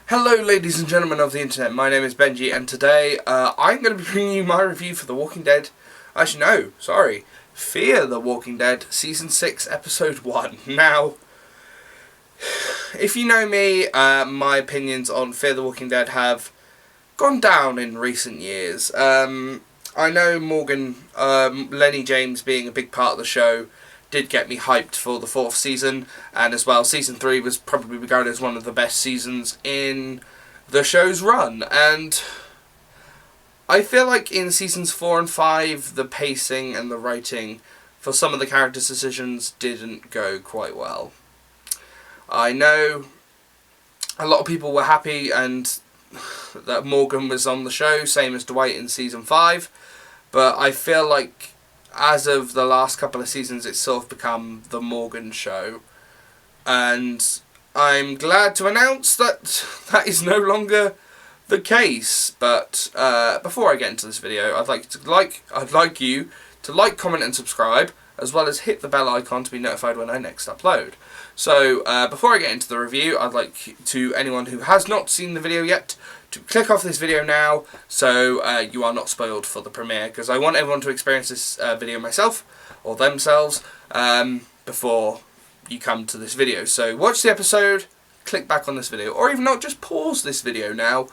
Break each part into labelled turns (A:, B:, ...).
A: Hello ladies and gentlemen of the internet, my name is Benji and today I'm going to be bringing you my review for The Walking Dead. Actually no, sorry, Fear the Walking Dead Season 6 Episode 1. Now, if you know me, my opinions on Fear the Walking Dead have gone down in recent years. I know Morgan, Lenny James being a big part of the show did get me hyped for the 4th season, and as well Season 3 was probably regarded as one of the best seasons in the show's run, and I feel like in Seasons 4 and 5 the pacing and the writing for some of the characters' decisions didn't go quite well. I know a lot of people were happy and that Morgan was on the show, same as Dwight in Season 5, but I feel like as of the last couple of seasons it's sort of become the Morgan show, and I'm glad to announce that that is no longer the case. But before I get into this video, I'd like you to like, comment and subscribe, as well as hit the bell icon to be notified when I next upload. So before I get into the review, I'd like to anyone who has not seen the video yet to click off this video now, so you are not spoiled for the premiere, because I want everyone to experience this video myself or themselves before you come to this video. So watch the episode, click back on this video, or even not, just pause this video now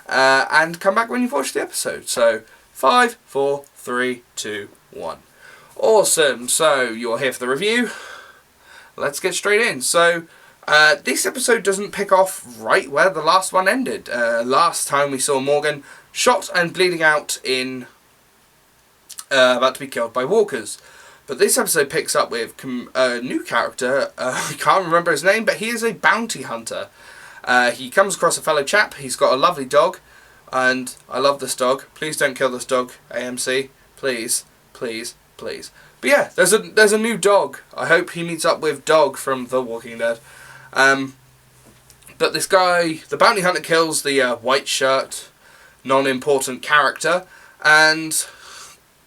A: and come back when you've watched the episode. So 5, 4, 3, 2, 1. Awesome. So you're here for the review. Let's get straight in. So this episode doesn't pick off right where the last one ended. Last time we saw Morgan shot and bleeding out in about to be killed by walkers. But this episode picks up with a new character. I can't remember his name, but he is a bounty hunter. He comes across a fellow chap. He's got a lovely dog, and I love this dog. Please don't kill this dog, AMC. Please, please, please. But yeah, there's a new dog. I hope he meets up with Dog from The Walking Dead. But this guy, the bounty hunter, kills the white shirt, non-important character, and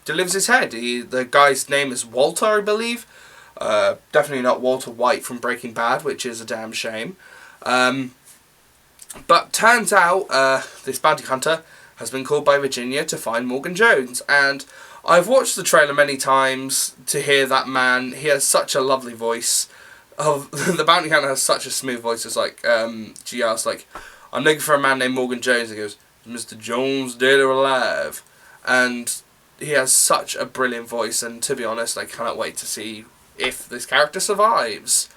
A: delivers his head. The guy's name is Walter, I believe. Definitely not Walter White from Breaking Bad, which is a damn shame. But turns out this bounty hunter has been called by Virginia to find Morgan Jones, and I've watched the trailer many times to hear that man. He has such a lovely voice. The bounty hunter has such a smooth voice. It's like, she asks, like, I'm looking for a man named Morgan Jones. He goes, Mr. Jones, dead or alive? And he has such a brilliant voice, and to be honest, I cannot wait to see if this character survives.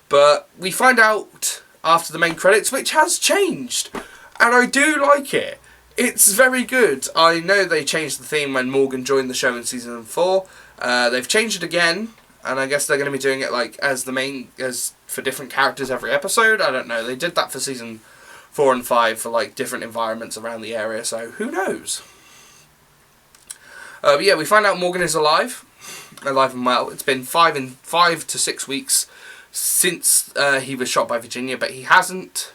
A: But we find out after the main credits, which has changed, and I do like it. It's very good. I know they changed the theme when Morgan joined the show in Season 4. They've changed it again, and I guess they're going to be doing it like as for different characters every episode. I don't know. They did that for Season 4 and 5 for like different environments around the area, so who knows? But yeah, we find out Morgan is alive and well. It's been 5 to 6 weeks since he was shot by Virginia, but he hasn't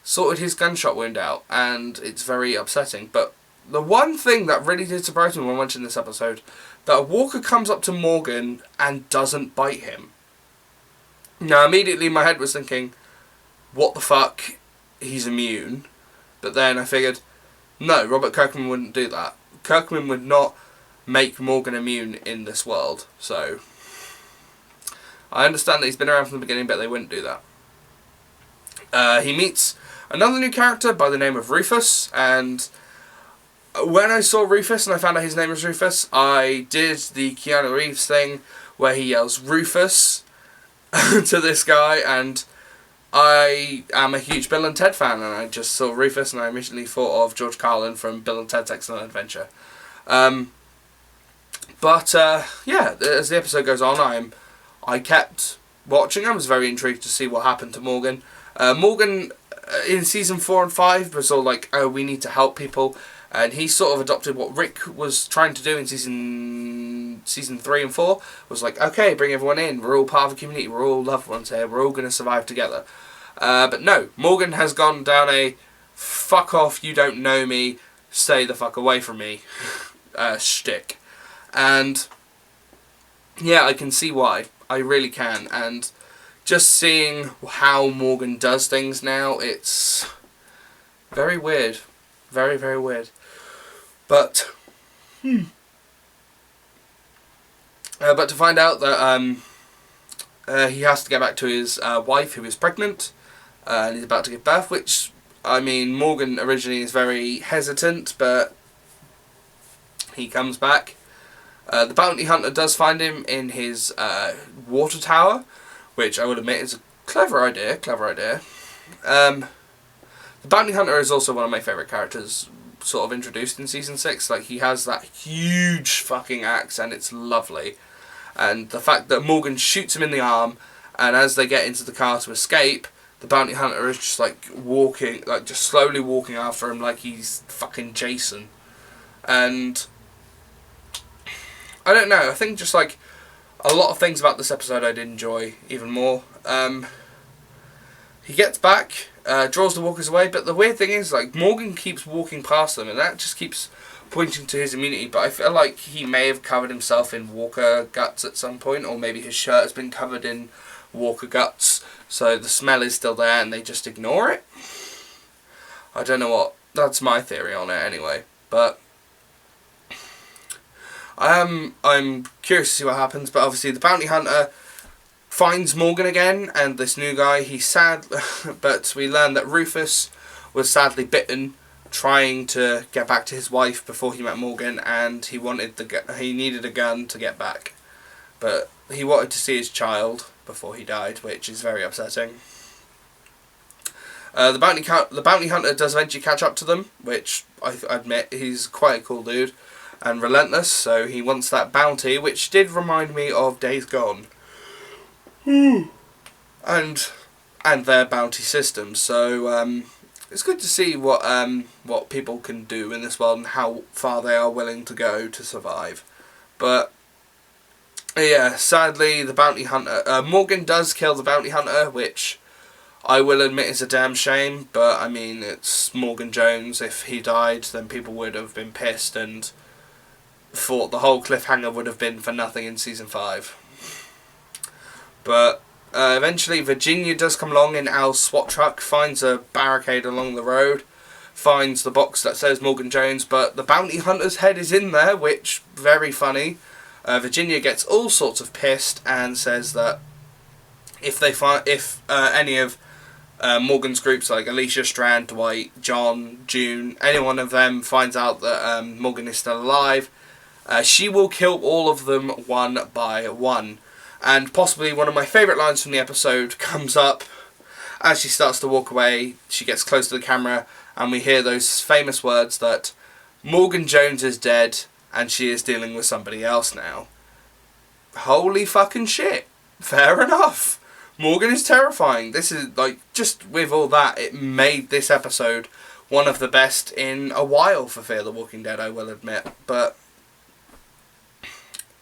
A: sorted his gunshot wound out, and it's very upsetting. But the one thing that really did surprise me when watching this episode, that a walker comes up to Morgan and doesn't bite him. Now immediately my head was thinking, what the fuck, he's immune. But then I figured, no, Robert Kirkman wouldn't do that. Kirkman would not make Morgan immune in this world. So I understand that he's been around from the beginning, but they wouldn't do that. He meets another new character by the name of Rufus, and when I saw Rufus and I found out his name was Rufus, I did the Keanu Reeves thing where he yells Rufus to this guy, and I am a huge Bill and Ted fan, and I just saw Rufus and I immediately thought of George Carlin from Bill and Ted's Excellent Adventure. Yeah, as the episode goes on, I kept watching. I was very intrigued to see what happened to Morgan. Morgan in Season 4 and 5 was all like, oh, we need to help people, and he sort of adopted what Rick was trying to do in Season 3 and 4, was like, okay, bring everyone in, we're all part of a community, we're all loved ones here, we're all going to survive together. But no, Morgan has gone down a fuck off, you don't know me, stay the fuck away from me shtick. And yeah, I can see why. I really can. And just seeing how Morgan does things now, it's Very weird. Very, very weird. But but to find out that he has to get back to his wife who is pregnant and he's about to give birth, which, I mean, Morgan originally is very hesitant, but he comes back. The bounty hunter does find him in his water tower, which I would admit is a clever idea. The bounty hunter is also one of my favourite characters sort of introduced in Season 6. Like, he has that huge fucking axe and it's lovely. And the fact that Morgan shoots him in the arm, and as they get into the car to escape, the bounty hunter is just like walking, like just slowly walking after him like he's fucking Jason. And I don't know, I think just like a lot of things about this episode I did enjoy even more. He gets back, draws the walkers away, but the weird thing is, like, Morgan keeps walking past them and that just keeps pointing to his immunity, but I feel like he may have covered himself in walker guts at some point, or maybe his shirt has been covered in walker guts, so the smell is still there and they just ignore it. I don't know what, that's my theory on it anyway, but I'm curious to see what happens. But obviously the bounty hunter finds Morgan again, and this new guy, he's sad, but we learn that Rufus was sadly bitten trying to get back to his wife before he met Morgan, and he needed a gun to get back, but he wanted to see his child before he died, which is very upsetting. The bounty hunter does eventually catch up to them, which I admit he's quite a cool dude and relentless, so he wants that bounty, which did remind me of Days Gone and their bounty system. So it's good to see what people can do in this world and how far they are willing to go to survive. But yeah, sadly the bounty hunter, Morgan does kill the bounty hunter, which I will admit is a damn shame, but I mean, it's Morgan Jones. If he died, then people would have been pissed and thought the whole cliffhanger would have been for nothing in Season 5. But eventually Virginia does come along in Al's SWAT truck, finds a barricade along the road, finds the box that says Morgan Jones, but the bounty hunter's head is in there, which, very funny. Virginia gets all sorts of pissed and says that if any of Morgan's groups, like Alicia, Strand, Dwight, John, June, any one of them finds out that Morgan is still alive, she will kill all of them one by one. And possibly one of my favourite lines from the episode comes up as she starts to walk away. She gets close to the camera and we hear those famous words that Morgan Jones is dead and she is dealing with somebody else now. Holy fucking shit. Fair enough. Morgan is terrifying. This is, like, just with all that, it made this episode one of the best in a while for Fear the Walking Dead, I will admit. But,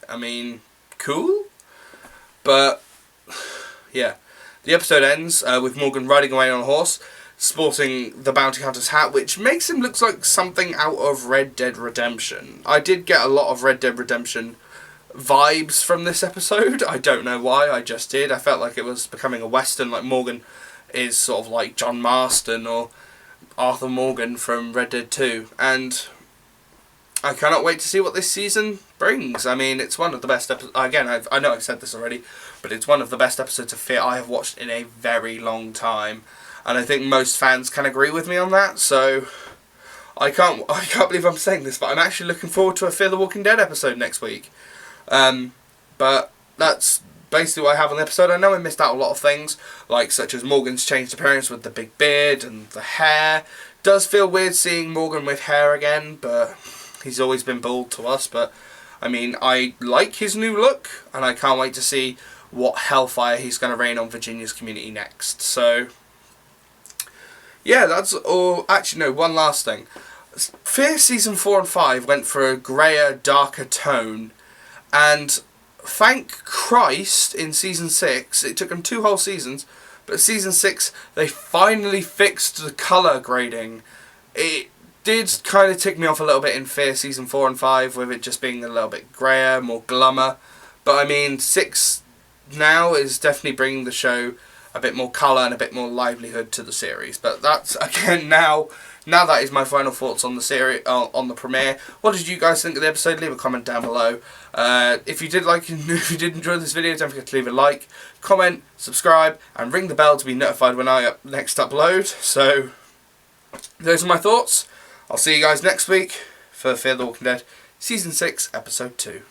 A: I mean, cool? But, yeah. The episode ends with Morgan riding away on a horse, sporting the bounty hunter's hat, which makes him look like something out of Red Dead Redemption. I did get a lot of Red Dead Redemption vibes from this episode. I don't know why, I just did. I felt like it was becoming a western, like Morgan is sort of like John Marston or Arthur Morgan from Red Dead 2. And I cannot wait to see what this season brings. I mean, it's one of the best episodes. Again, I know I've said this already, but it's one of the best episodes of Fear I have watched in a very long time, and I think most fans can agree with me on that. So I can't believe I'm saying this, but I'm actually looking forward to a Fear the Walking Dead episode next week. But that's basically what I have on the episode. I know I missed out a lot of things, like such as Morgan's changed appearance with the big beard and the hair. Does feel weird seeing Morgan with hair again, but he's always been bald to us. But I mean, I like his new look, and I can't wait to see what hellfire he's going to rain on Virginia's community next. So yeah, that's all. Actually, no, one last thing. Fear Season 4 and 5 went for a greyer, darker tone, and thank Christ in Season 6, it took them 2 whole seasons, but Season 6 they finally fixed the colour grading. It did kind of tick me off a little bit in Fear Season 4 and 5 with it just being a little bit greyer, more glummer, but I mean 6 now is definitely bringing the show a bit more colour and a bit more livelihood to the series. But that's, again, now that is my final thoughts on the series, on the premiere. What did you guys think of the episode? Leave a comment down below. If you did enjoy this video, don't forget to leave a like, comment, subscribe, and ring the bell to be notified when I next upload. So, those are my thoughts. I'll see you guys next week for Fear the Walking Dead Season 6, Episode 2.